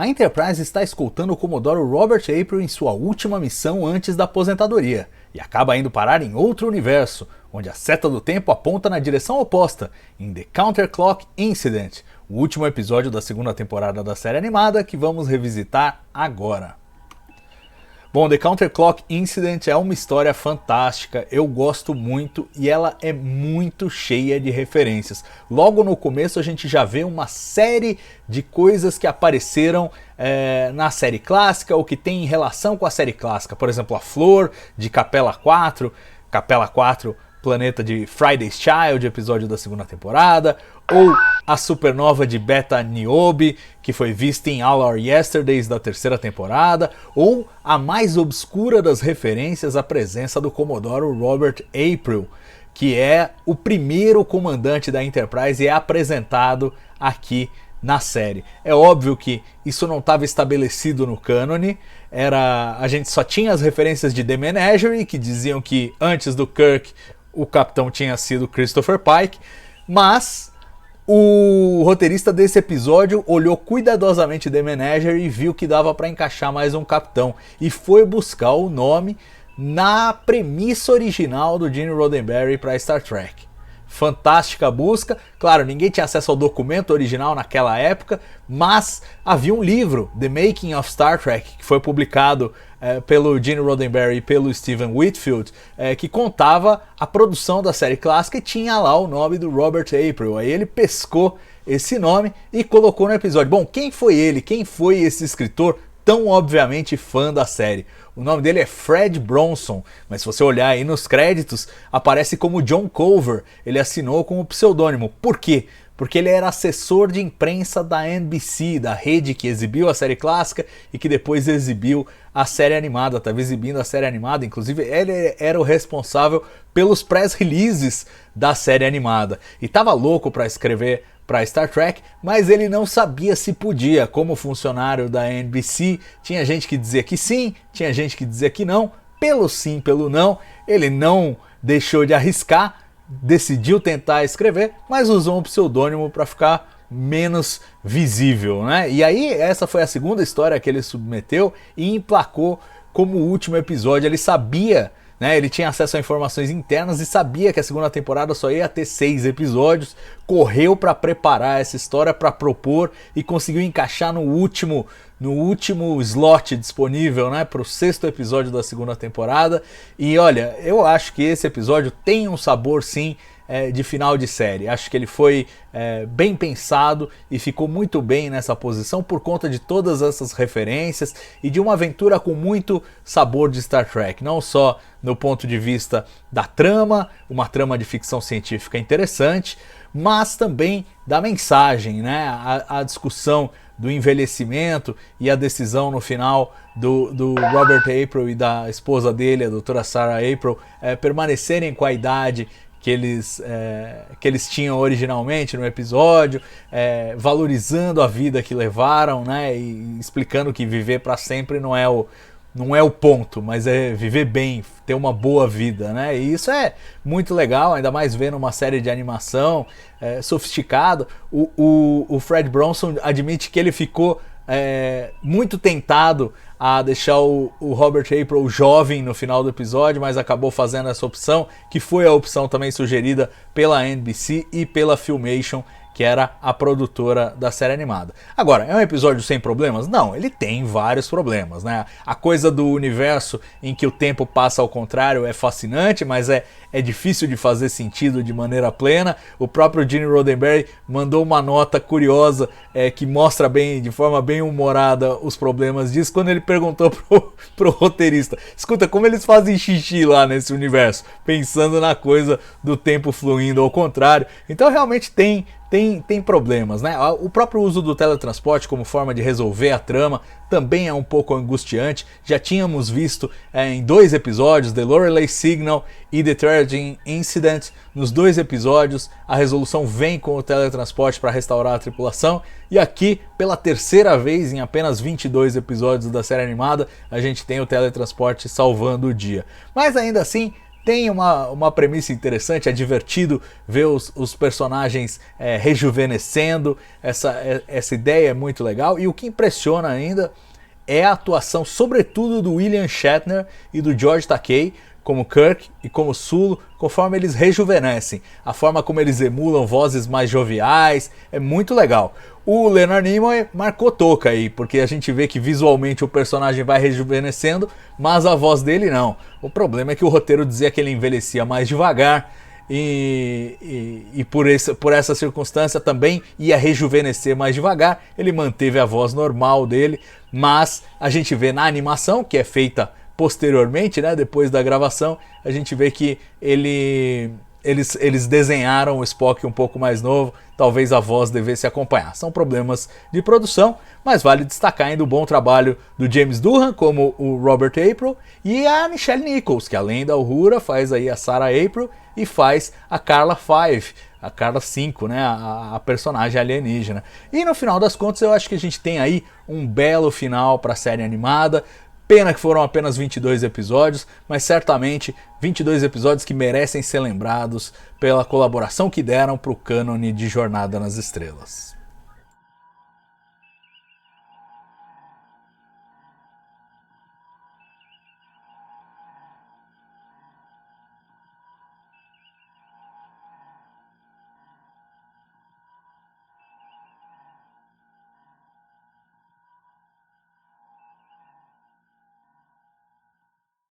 A Enterprise está escoltando o Comodoro Robert April em sua última missão antes da aposentadoria, e acaba indo parar em outro universo, onde a seta do tempo aponta na direção oposta, em The Counterclock Incident, o último episódio da segunda temporada da série animada que vamos revisitar agora. Bom, The Counterclock Incident é uma história fantástica, eu gosto muito e ela é muito cheia de referências. Logo no começo a gente já vê uma série de coisas que apareceram na série clássica ou que tem relação com a série clássica. Por exemplo, a flor de Capella 4, planeta de Friday's Child, episódio da segunda temporada, ou a supernova de Beta Niobe, que foi vista em All Our Yesterdays da terceira temporada, ou a mais obscura das referências à presença do Comodoro Robert April, que é o primeiro comandante da Enterprise e é apresentado aqui na série. É óbvio que isso não estava estabelecido no cânone, a gente só tinha as referências de The Menagerie, que diziam que antes do Kirk o capitão tinha sido Christopher Pike, mas o roteirista desse episódio olhou cuidadosamente The Menagerie e viu que dava para encaixar mais um capitão e foi buscar o nome na premissa original do Gene Roddenberry para Star Trek. Fantástica busca, claro, ninguém tinha acesso ao documento original naquela época, mas havia um livro, The Making of Star Trek, que foi publicado pelo Gene Roddenberry e pelo Steven Whitfield, que contava a produção da série clássica e tinha lá o nome do Robert April. Aí ele pescou esse nome e colocou no episódio. Bom, quem foi ele? Quem foi esse escritor tão obviamente fã da série? O nome dele é Fred Bronson, mas se você olhar aí nos créditos, aparece como John Culver. Ele assinou com o pseudônimo. Por quê? Porque ele era assessor de imprensa da NBC, da rede que exibiu a série clássica e que depois exibiu a série animada. Estava exibindo a série animada, inclusive ele era o responsável pelos press releases da série animada. E estava louco para escrever para Star Trek, mas ele não sabia se podia. Como funcionário da NBC, tinha gente que dizia que sim, tinha gente que dizia que não. Pelo sim, pelo não, ele não deixou de arriscar, decidiu tentar escrever, mas usou um pseudônimo para ficar menos visível, né? E aí essa foi a segunda história que ele submeteu e emplacou como último episódio. Ele sabia, né, ele tinha acesso a informações internas e sabia que a segunda temporada só ia ter 6 episódios, correu para preparar essa história, para propor e conseguiu encaixar no último slot disponível, né, para o 6º episódio da segunda temporada. E olha, eu acho que esse episódio tem um sabor sim de final de série. Acho que ele foi bem pensado e ficou muito bem nessa posição por conta de todas essas referências e de uma aventura com muito sabor de Star Trek, não só no ponto de vista da trama, uma trama de ficção científica interessante, mas também da mensagem, né? A discussão do envelhecimento e a decisão no final do Robert April e da esposa dele, a doutora Sarah April, permanecerem com a idade que eles tinham originalmente no episódio, valorizando a vida que levaram, né, e explicando que viver para sempre não é o ponto, mas é viver bem, ter uma boa vida, né? E isso é muito legal, ainda mais vendo uma série de animação sofisticado. O Fred Bronson admite que ele ficou muito tentado a deixar o Robert April jovem no final do episódio, mas acabou fazendo essa opção, que foi a opção também sugerida pela NBC e pela Filmation, que era a produtora da série animada. Agora, é um episódio sem problemas? Não, ele tem vários problemas, né? A coisa do universo em que o tempo passa ao contrário é fascinante, mas é difícil de fazer sentido de maneira plena. O próprio Gene Roddenberry mandou uma nota curiosa que mostra bem, de forma bem humorada, os problemas disso, quando ele perguntou pro roteirista: escuta, como eles fazem xixi lá nesse universo? Pensando na coisa do tempo fluindo ao contrário. Então realmente tem problemas, né? O próprio uso do teletransporte como forma de resolver a trama também é um pouco angustiante. Já tínhamos visto em 2 episódios, The Lorelei Signal e The Tragedy Incident. Nos 2 episódios a resolução vem com o teletransporte para restaurar a tripulação, e aqui pela 3ª vez em apenas 22 episódios da série animada a gente tem o teletransporte salvando o dia. Mas ainda assim tem uma premissa interessante, é divertido ver os personagens rejuvenescendo, essa ideia é muito legal, e o que impressiona ainda é a atuação, sobretudo do William Shatner e do George Takei, como Kirk e como Sulu, conforme eles rejuvenescem. A forma como eles emulam vozes mais joviais é muito legal. O Leonard Nimoy marcou toca aí, porque a gente vê que visualmente o personagem vai rejuvenescendo, mas a voz dele não. O problema é que o roteiro dizia que ele envelhecia mais devagar, e por essa circunstância também ia rejuvenescer mais devagar. Ele manteve a voz normal dele, mas a gente vê na animação, que é feita posteriormente, né, depois da gravação, a gente vê que eles desenharam o Spock um pouco mais novo, talvez a voz devesse acompanhar. São problemas de produção, mas vale destacar ainda o bom trabalho do James Doohan como o Robert April e a Nichelle Nichols, que além da Uhura faz aí a Sarah April e faz a Carla 5, a Carla 5, né, a personagem alienígena. E no final das contas eu acho que a gente tem aí um belo final para a série animada. Pena que foram apenas 22 episódios, mas certamente 22 episódios que merecem ser lembrados pela colaboração que deram para o cânone de Jornada nas Estrelas.